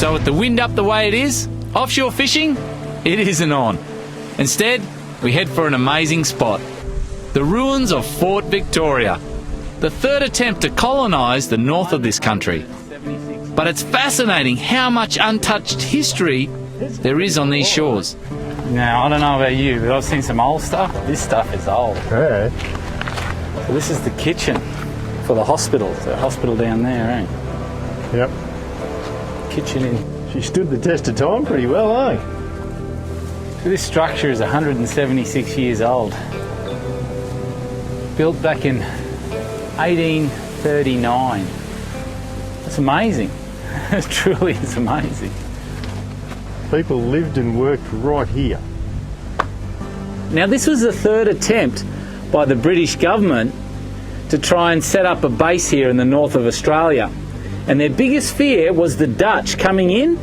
So with the wind up the way it is, offshore fishing, it isn't on. Instead, we head for an amazing spot. The ruins of Fort Victoria, the third attempt to colonise the north of this country. But it's fascinating how much untouched history there is on these shores. Now, I don't know about you, but I've seen some old stuff. This stuff is old. Yeah. So this is the kitchen for the hospital. The hospital down there, eh? Yep. Kitchen in. She stood the test of time pretty well, eh? So this structure is 176 years old. Built back in 1839. That's amazing. It truly is amazing. People lived and worked right here. Now this was the third attempt by the British government to try and set up a base here in the north of Australia. And their biggest fear was the Dutch coming in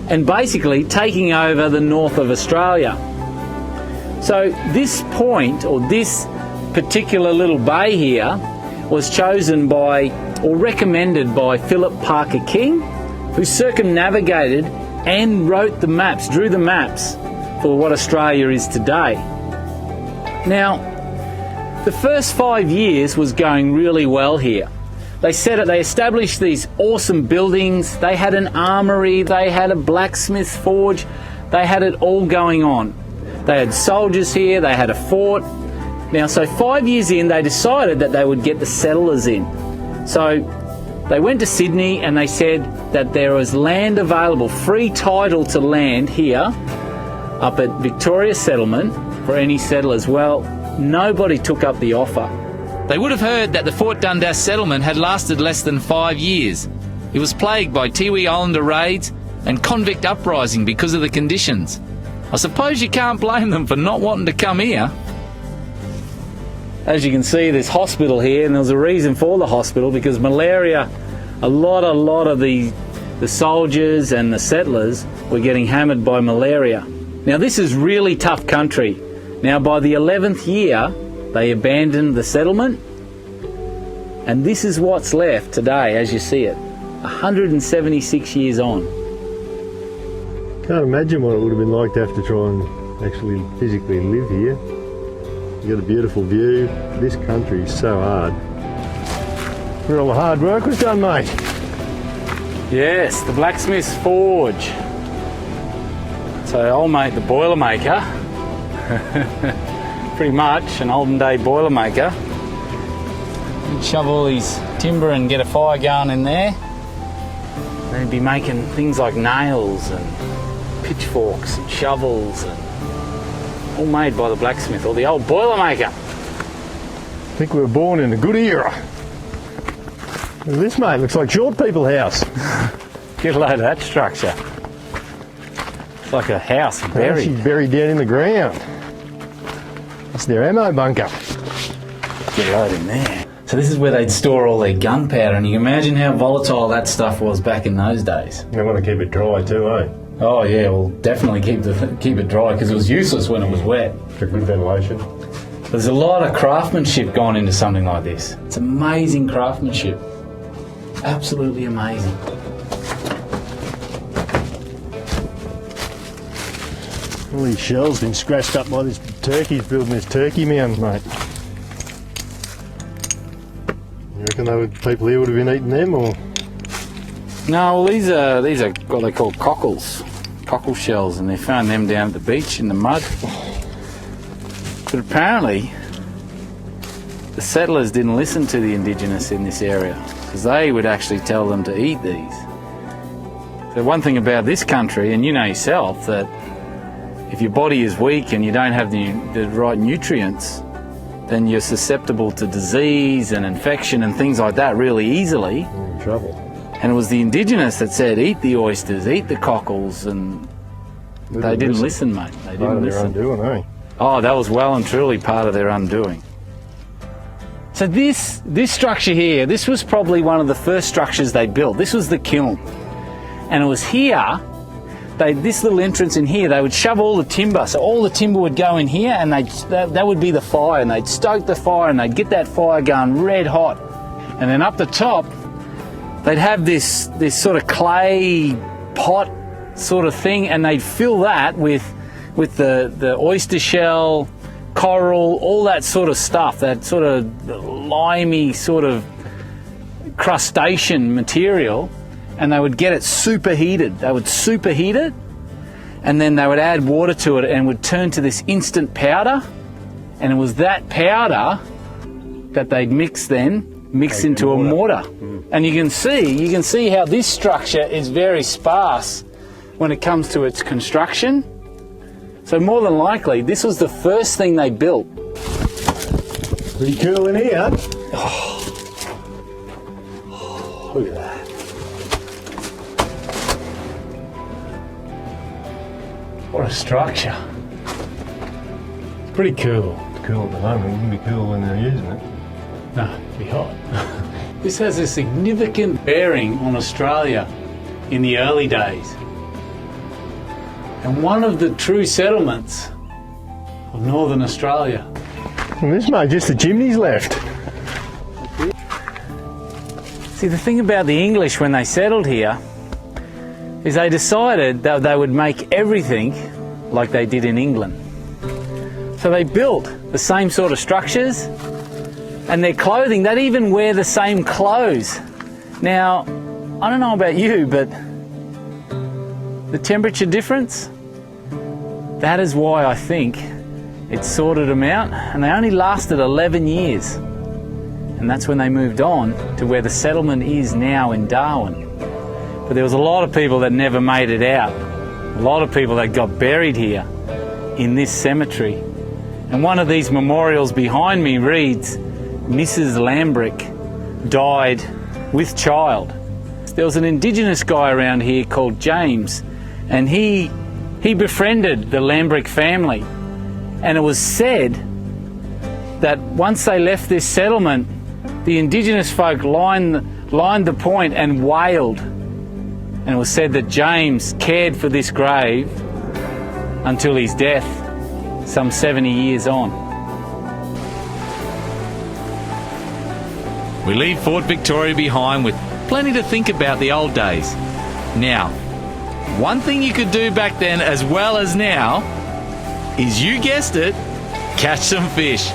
and basically taking over the north of Australia. So this point, or this particular little bay here, was chosen by, or recommended by, Philip Parker King, who circumnavigated and wrote the maps, drew the maps for what Australia is today. Now, the first 5 years was going really well here. They established these awesome buildings, they had an armoury, they had a blacksmith forge, they had it all going on. They had soldiers here, they had a fort. Now, so 5 years in, they decided that they would get the settlers in. So they went to Sydney and they said that there was land available, free title to land here up at Victoria Settlement for any settlers. Well, nobody took up the offer. They would have heard that the Fort Dundas settlement had lasted less than 5 years. It was plagued by Tiwi Islander raids and convict uprising because of the conditions. I suppose you can't blame them for not wanting to come here. As you can see, there's hospital here, and there's a reason for the hospital, because malaria, a lot of the soldiers and the settlers were getting hammered by malaria. Now this is really tough country. Now by the 11th year, they abandoned the settlement, and this is what's left today as you see it, 176 years on. Can't imagine what it would have been like to have to try and actually physically live here. You got a beautiful view. This country is so hard. Where all the hard work was done, mate. Yes, the blacksmith's forge. So old mate, the boilermaker, pretty much an olden day boilermaker. He'd shove all his timber and get a fire going in there. Then he'd be making things like nails and pitchforks and shovels, and all made by the blacksmith or the old boilermaker. I think we were born in a good era. Look at this, mate, looks like short people house. Get a load of that structure. It's like a house buried. She's buried down in the ground. That's their ammo bunker. Get a load in there. So this is where they'd store all their gunpowder, and you can imagine how volatile that stuff was back in those days. They want to keep it dry too, eh? Oh yeah, well definitely keep it dry, because it was useless when it was wet. For good ventilation. There's a lot of craftsmanship gone into something like this. It's amazing craftsmanship. Absolutely amazing. All these shells been scratched up by this turkey's building this turkey mound, mate. You reckon people here would have been eating them, or? No, well these are what they call cockle shells, and they found them down at the beach in the mud. But apparently the settlers didn't listen to the indigenous in this area, because they would actually tell them to eat these. So one thing about this country, and you know yourself, that if your body is weak and you don't have the right nutrients, then you're susceptible to disease and infection and things like that really easily. You're in trouble. And it was the indigenous that said, eat the oysters, eat the cockles, and they didn't listen, mate. They didn't listen. Their undoing, eh? Oh, that was well and truly part of their undoing. So this structure here, this was probably one of the first structures they built. This was the kiln. And it was here, this little entrance in here, they would shove all the timber. So all the timber would go in here, and that would be the fire. And they'd stoke the fire, and they'd get that fire going red hot. And then up the top, they'd have this sort of clay pot sort of thing, and they'd fill that with the oyster shell, coral, all that sort of stuff, that sort of limey sort of crustacean material, and they would get it superheated. They would superheat it, and then they would add water to it, and it would turn to this instant powder, and it was that powder that they'd mix into a mortar. And you can see how this structure is very sparse when it comes to its construction. So more than likely, this was the first thing they built. Pretty cool in here. Look at that. What a structure. It's pretty cool. It's cool at the moment. It wouldn't be cool when they're using it. No, it'd be hot. This has a significant bearing on Australia in the early days. And one of the true settlements of Northern Australia. Well, this mate, just the chimneys left. See, the thing about the English when they settled here is they decided that they would make everything like they did in England. So they built the same sort of structures, and their clothing, they'd even wear the same clothes. Now, I don't know about you, but the temperature difference, that is why I think it sorted them out, and they only lasted 11 years. And that's when they moved on to where the settlement is now in Darwin. But there was a lot of people that never made it out. A lot of people that got buried here in this cemetery. And one of these memorials behind me reads, Mrs. Lambrick died with child. There was an Indigenous guy around here called James, and he befriended the Lambrick family. And it was said that once they left this settlement, the Indigenous folk lined the point and wailed. And it was said that James cared for this grave until his death, some 70 years on. We leave Fort Victoria behind with plenty to think about the old days. Now, one thing you could do back then as well as now is, you guessed it, catch some fish.